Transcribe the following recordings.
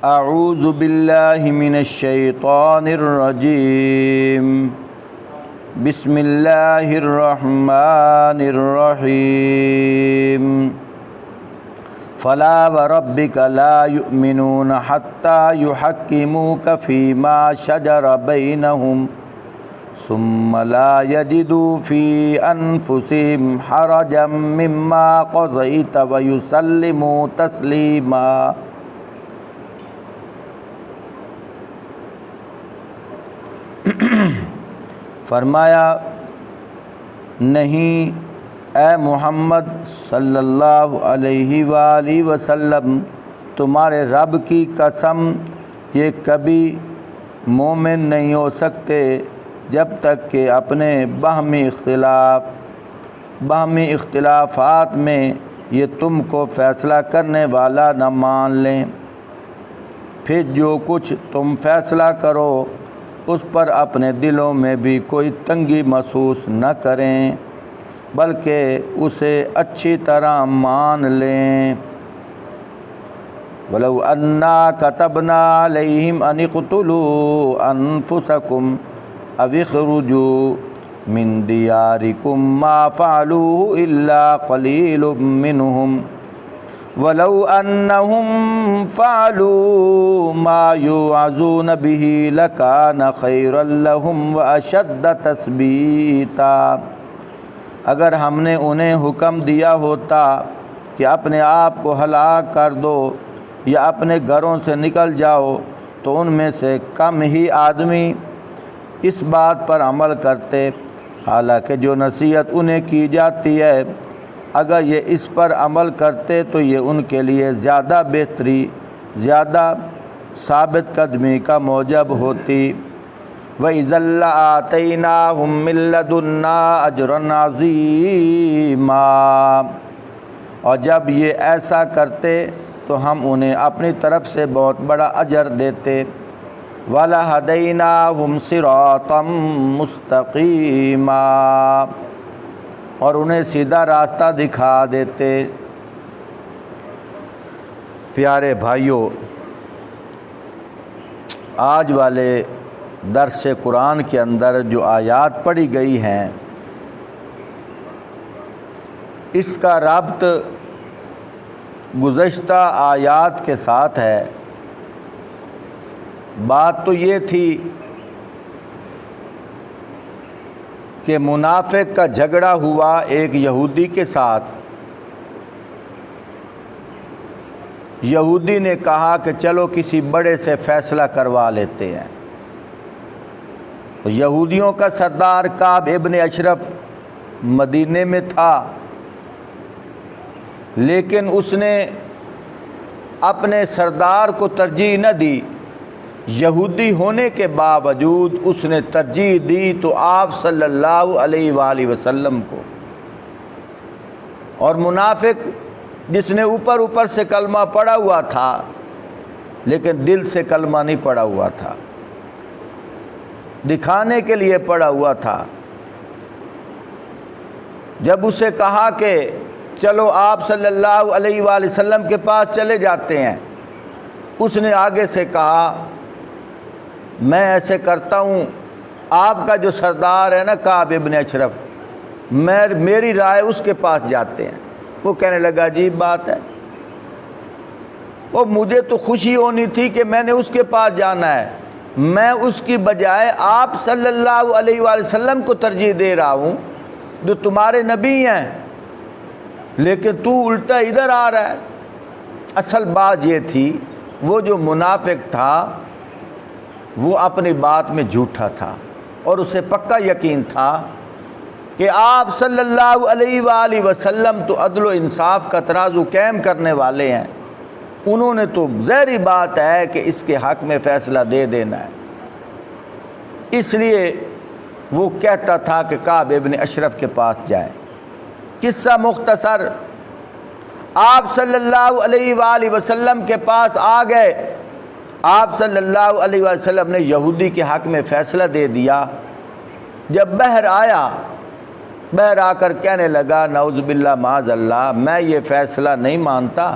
اعوذ باللہ من الشیطان الرجیم بسم اللہ الرحمن الرحیم فلا وربک لا یؤمنون حتی یحکموک فیما شجر بینہم ثم لا یجدوا فی انفسہم حرجا مما قضیت ویسلموا تسلیما۔ فرمایا نہیں اے محمد صلی اللہ علیہ وآلہ وسلم، تمہارے رب کی قسم یہ کبھی مومن نہیں ہو سکتے جب تک کہ اپنے باہمی اختلافات میں یہ تم کو فیصلہ کرنے والا نہ مان لیں، پھر جو کچھ تم فیصلہ کرو اس پر اپنے دلوں میں بھی کوئی تنگی محسوس نہ کریں بلکہ اسے اچھی طرح مان لیں۔ وَلَوْ أَنَّا كَتَبْنَا عَلَيْهِمْ أَنِ اقْتُلُوا أَنفُسَكُمْ أَوِ اخْرُجُوا مِنْ دِيَارِكُمْ مَا فَعَلُوهُ إِلَّا قَلِيلٌ مِّنْهُمْ وَلَوْ أَنَّهُمْ فَعَلُوا مَا يُوعَظُونَ بِهِ لَكَانَ خَيْرًا لَهُمْ وَأَشَدَّ تَثْبِيتًا، اگر ہم نے انہیں حکم دیا ہوتا کہ اپنے آپ کو ہلاک کر دو یا اپنے گھروں سے نکل جاؤ تو ان میں سے کم ہی آدمی اس بات پر عمل کرتے، حالانکہ جو نصیحت انہیں کی جاتی ہے اگر یہ اس پر عمل کرتے تو یہ ان کے لیے زیادہ بہتری، زیادہ ثابت قدمی کا موجب ہوتی۔ وَإِذًا لَّآتَيْنَاهُم مِّن لَّدُنَّا أَجْرًا عَظِيمًا، اور جب یہ ایسا کرتے تو ہم انہیں اپنی طرف سے بہت بڑا اجر دیتے۔ وَلَهَدَيْنَاهُمْ صِرَاطًا مُّسْتَقِيمًا، اور انہیں سیدھا راستہ دکھا دیتے۔ پیارے بھائیوں، آج والے درس قرآن کے اندر جو آیات پڑھی گئی ہیں اس کا ربط گزشتہ آیات کے ساتھ ہے۔ بات تو یہ تھی کہ منافق کا جھگڑا ہوا ایک یہودی کے ساتھ۔ یہودی نے کہا کہ چلو کسی بڑے سے فیصلہ کروا لیتے ہیں۔ یہودیوں کا سردار کعب ابن اشرف مدینے میں تھا، لیکن اس نے اپنے سردار کو ترجیح نہ دی، یہودی ہونے کے باوجود اس نے ترجیح دی تو آپ صلی اللہ علیہ وآلہ وسلم کو۔ اور منافق جس نے اوپر سے کلمہ پڑھا ہوا تھا لیکن دل سے کلمہ نہیں پڑھا ہوا تھا، دکھانے کے لیے پڑھا ہوا تھا، جب اسے کہا کہ چلو آپ صلی اللہ علیہ وآلہ وسلم کے پاس چلے جاتے ہیں، اس نے آگے سے کہا میں ایسے کرتا ہوں، آپ کا جو سردار ہے نا کعب ابن اشرف، میری رائے اس کے پاس جاتے ہیں۔ وہ کہنے لگا عجیب بات ہے، وہ مجھے تو خوشی ہونی تھی کہ میں نے اس کے پاس جانا ہے، میں اس کی بجائے آپ صلی اللہ علیہ وآلہ وسلم کو ترجیح دے رہا ہوں جو تمہارے نبی ہیں، لیکن تو الٹا ادھر آ رہا ہے۔ اصل بات یہ تھی وہ جو منافق تھا وہ اپنی بات میں جھوٹا تھا اور اسے پکا یقین تھا کہ آپ صلی اللہ علیہ وآلہ وسلم تو عدل و انصاف کا ترازو قائم کرنے والے ہیں، انہوں نے تو ظاہری بات ہے کہ اس کے حق میں فیصلہ دے دینا ہے۔ اس لیے وہ کہتا تھا کہ کعب ابن اشرف کے پاس جائیں۔ قصہ مختصر، آپ صلی اللہ علیہ وآلہ وسلم کے پاس آ گئے، آپ صلی اللہ علیہ وآلہ وسلم نے یہودی کے حق میں فیصلہ دے دیا۔ جب بحر آیا، بحر آ کر کہنے لگا نعوذ باللہ معاذ اللہ، میں یہ فیصلہ نہیں مانتا،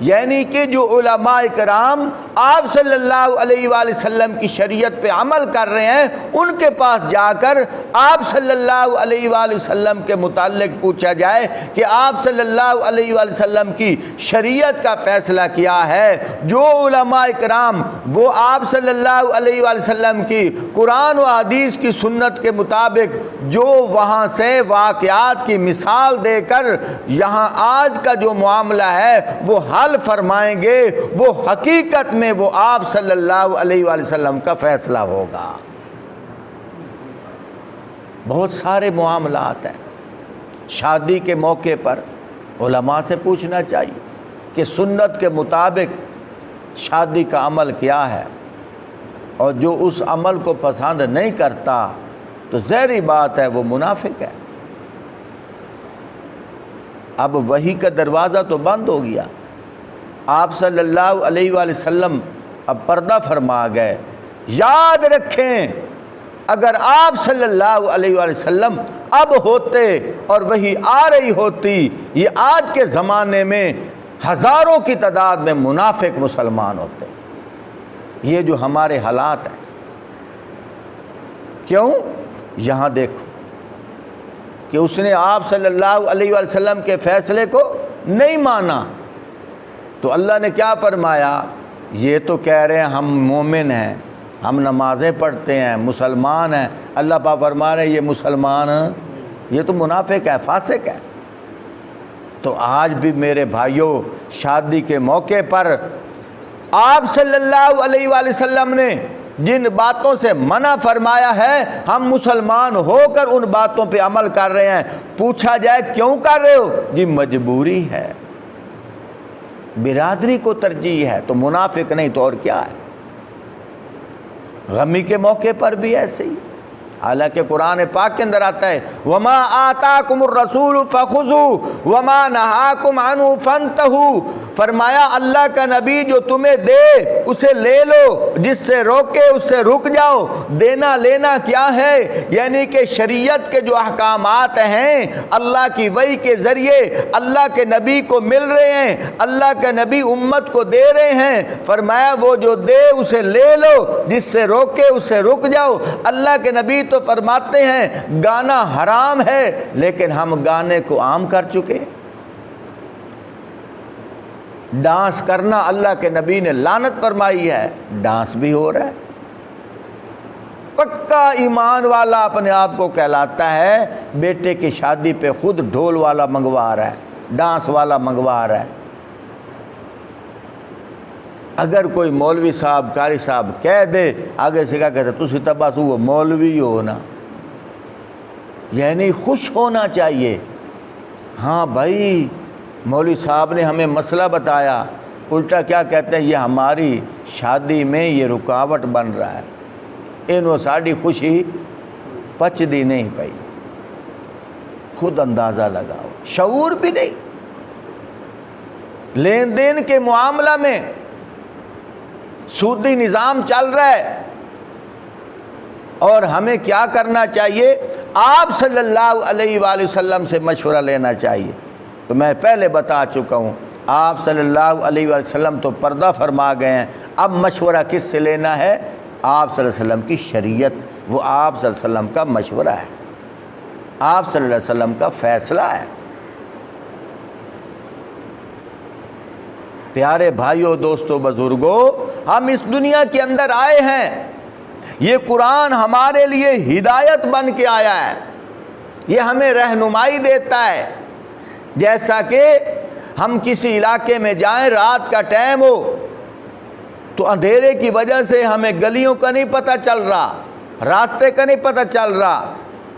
یعنی کہ جو علماء کرام آپ صلی اللہ علیہ وآلہ وسلم کی شریعت پہ عمل کر رہے ہیں، ان کے پاس جا کر آپ صلی اللہ علیہ وآلہ وسلم کے متعلق پوچھا جائے کہ آپ صلی اللہ علیہ وآلہ وسلم کی شریعت کا فیصلہ کیا ہے۔ جو علماء کرام وہ آپ صلی اللہ علیہ وآلہ وسلم کی قرآن و حدیث کی سنت کے مطابق جو وہاں سے واقعات کی مثال دے کر یہاں آج کا جو معاملہ ہے وہ حل فرمائیں گے، وہ حقیقت میں وہ آپ صلی اللہ علیہ وآلہ وسلم کا فیصلہ ہوگا۔ بہت سارے معاملات ہیں، شادی کے موقع پر علماء سے پوچھنا چاہیے کہ سنت کے مطابق شادی کا عمل کیا ہے، اور جو اس عمل کو پسند نہیں کرتا تو ظاہری بات ہے وہ منافق ہے۔ اب وحی کا دروازہ تو بند ہو گیا، آپ صلی اللہ علیہ وآلہ وسلم اب پردہ فرما گئے۔ یاد رکھیں اگر آپ صلی اللہ علیہ وآلہ وسلم اب ہوتے اور وہی آ رہی ہوتی، یہ آج کے زمانے میں ہزاروں کی تعداد میں منافق مسلمان ہوتے۔ یہ جو ہمارے حالات ہیں، کیوں؟ یہاں دیکھو کہ اس نے آپ صلی اللہ علیہ وآلہ وسلم کے فیصلے کو نہیں مانا، تو اللہ نے کیا فرمایا؟ یہ تو کہہ رہے ہیں ہم مومن ہیں، ہم نمازیں پڑھتے ہیں، مسلمان ہیں۔ اللہ پاک فرما رہے ہیں یہ مسلمان یہ تو منافق ہے، فاسق ہے۔ تو آج بھی میرے بھائیوں شادی کے موقع پر آپ صلی اللہ علیہ وآلہ وسلم نے جن باتوں سے منع فرمایا ہے، ہم مسلمان ہو کر ان باتوں پہ عمل کر رہے ہیں۔ پوچھا جائے کیوں کر رہے ہو؟ جی مجبوری ہے، برادری کو ترجیح ہے، تو منافق نہیں تو اور کیا ہے۔ غمی کے موقع پر بھی ایسے ہی، حالانکہ قرآن پاک کے اندر آتا ہے وَمَا آتَاكُمُ الرَّسُولُ فَخُذُوهُ وَمَا نَهَاكُمْ عَنْهُ فَانْتَهُوا۔ فرمایا اللہ کا نبی جو تمہیں دے اسے لے لو، جس سے روکے اس سے رک جاؤ۔ دینا لینا کیا ہے؟ یعنی کہ شریعت کے جو احکامات ہیں اللہ کی وحی کے ذریعے اللہ کے نبی کو مل رہے ہیں، اللہ کا نبی امت کو دے رہے ہیں۔ فرمایا وہ جو دے اسے لے لو، جس سے روکے اس سے رک جاؤ۔ اللہ کے نبی تو فرماتے ہیں گانا حرام ہے، لیکن ہم گانے کو عام کر چکے۔ ڈانس کرنا اللہ کے نبی نے لعنت فرمائی ہے، ڈانس بھی ہو رہا ہے۔ پکا ایمان والا اپنے آپ کو کہلاتا ہے، بیٹے کی شادی پہ خود ڈھول والا منگوا رہا ہے، ڈانس والا منگوا رہا ہے۔ اگر کوئی مولوی صاحب قاری صاحب کہہ دے آگے سے کیا کہتے تسی تو بس وہ مولوی ہو نا، یعنی خوش ہونا چاہیے۔ ہاں بھائی مولوی صاحب نے ہمیں مسئلہ بتایا، الٹا کیا کہتے ہیں یہ ہماری شادی میں یہ رکاوٹ بن رہا ہے، انہوں ساڑی خوشی پچ دی نہیں پئی۔ خود اندازہ لگاؤ، شعور بھی نہیں۔ لین دین کے معاملہ میں سودی نظام چل رہا ہے، اور ہمیں کیا کرنا چاہیے؟ آپ صلی اللہ علیہ وآلہ وسلم سے مشورہ لینا چاہیے۔ تو میں پہلے بتا چکا ہوں آپ صلی اللہ علیہ وآلہ وسلم تو پردہ فرما گئے ہیں، اب مشورہ کس سے لینا ہے؟ آپ صلی اللہ علیہ وسلم کی شریعت، وہ آپ صلی اللہ علیہ وسلم کا مشورہ ہے، آپ صلی اللہ علیہ وسلم کا فیصلہ ہے۔ پیارے بھائیوں دوستوں بزرگوں، ہم اس دنیا کے اندر آئے ہیں، یہ قرآن ہمارے لیے ہدایت بن کے آیا ہے، یہ ہمیں رہنمائی دیتا ہے۔ جیسا کہ ہم کسی علاقے میں جائیں، رات کا ٹائم ہو تو اندھیرے کی وجہ سے ہمیں گلیوں کا نہیں پتہ چل رہا، راستے کا نہیں پتہ چل رہا،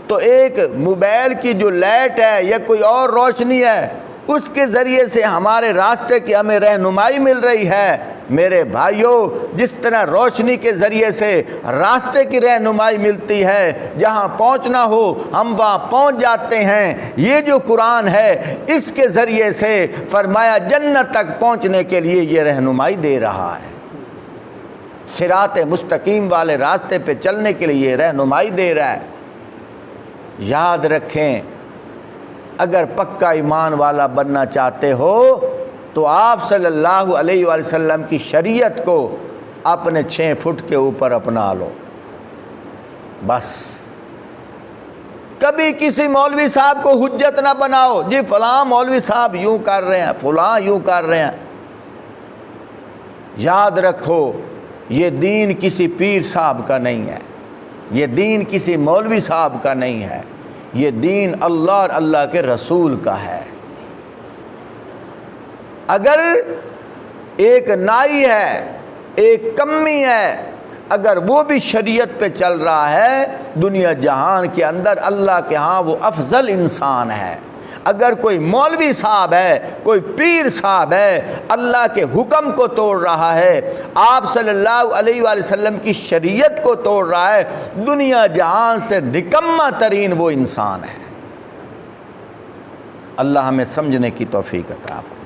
تو ایک موبائل کی جو لائٹ ہے یا کوئی اور روشنی ہے اس کے ذریعے سے ہمارے راستے کی ہمیں رہنمائی مل رہی ہے۔ میرے بھائیوں جس طرح روشنی کے ذریعے سے راستے کی رہنمائی ملتی ہے، جہاں پہنچنا ہو ہم وہاں پہنچ جاتے ہیں، یہ جو قرآن ہے اس کے ذریعے سے فرمایا جنت تک پہنچنے کے لیے یہ رہنمائی دے رہا ہے، صراط مستقیم والے راستے پہ چلنے کے لیے یہ رہنمائی دے رہا ہے۔ یاد رکھیں اگر پکا ایمان والا بننا چاہتے ہو تو آپ صلی اللہ علیہ وآلہ وسلم کی شریعت کو اپنے 6 فٹ کے اوپر اپنا لو بس۔ کبھی کسی مولوی صاحب کو حجت نہ بناؤ، جی فلاں مولوی صاحب یوں کر رہے ہیں، فلاں یوں کر رہے ہیں۔ یاد رکھو یہ دین کسی پیر صاحب کا نہیں ہے، یہ دین کسی مولوی صاحب کا نہیں ہے، یہ دین اللہ اور اللہ کے رسول کا ہے۔ اگر ایک نائی ہے، ایک کمی ہے، اگر وہ بھی شریعت پہ چل رہا ہے، دنیا جہان کے اندر اللہ کے ہاں وہ افضل انسان ہے۔ اگر کوئی مولوی صاحب ہے، کوئی پیر صاحب ہے، اللہ کے حکم کو توڑ رہا ہے، آپ صلی اللہ علیہ وآلہ وسلم کی شریعت کو توڑ رہا ہے، دنیا جہان سے نکما ترین وہ انسان ہے۔ اللہ ہمیں سمجھنے کی توفیق عطا فرمائے۔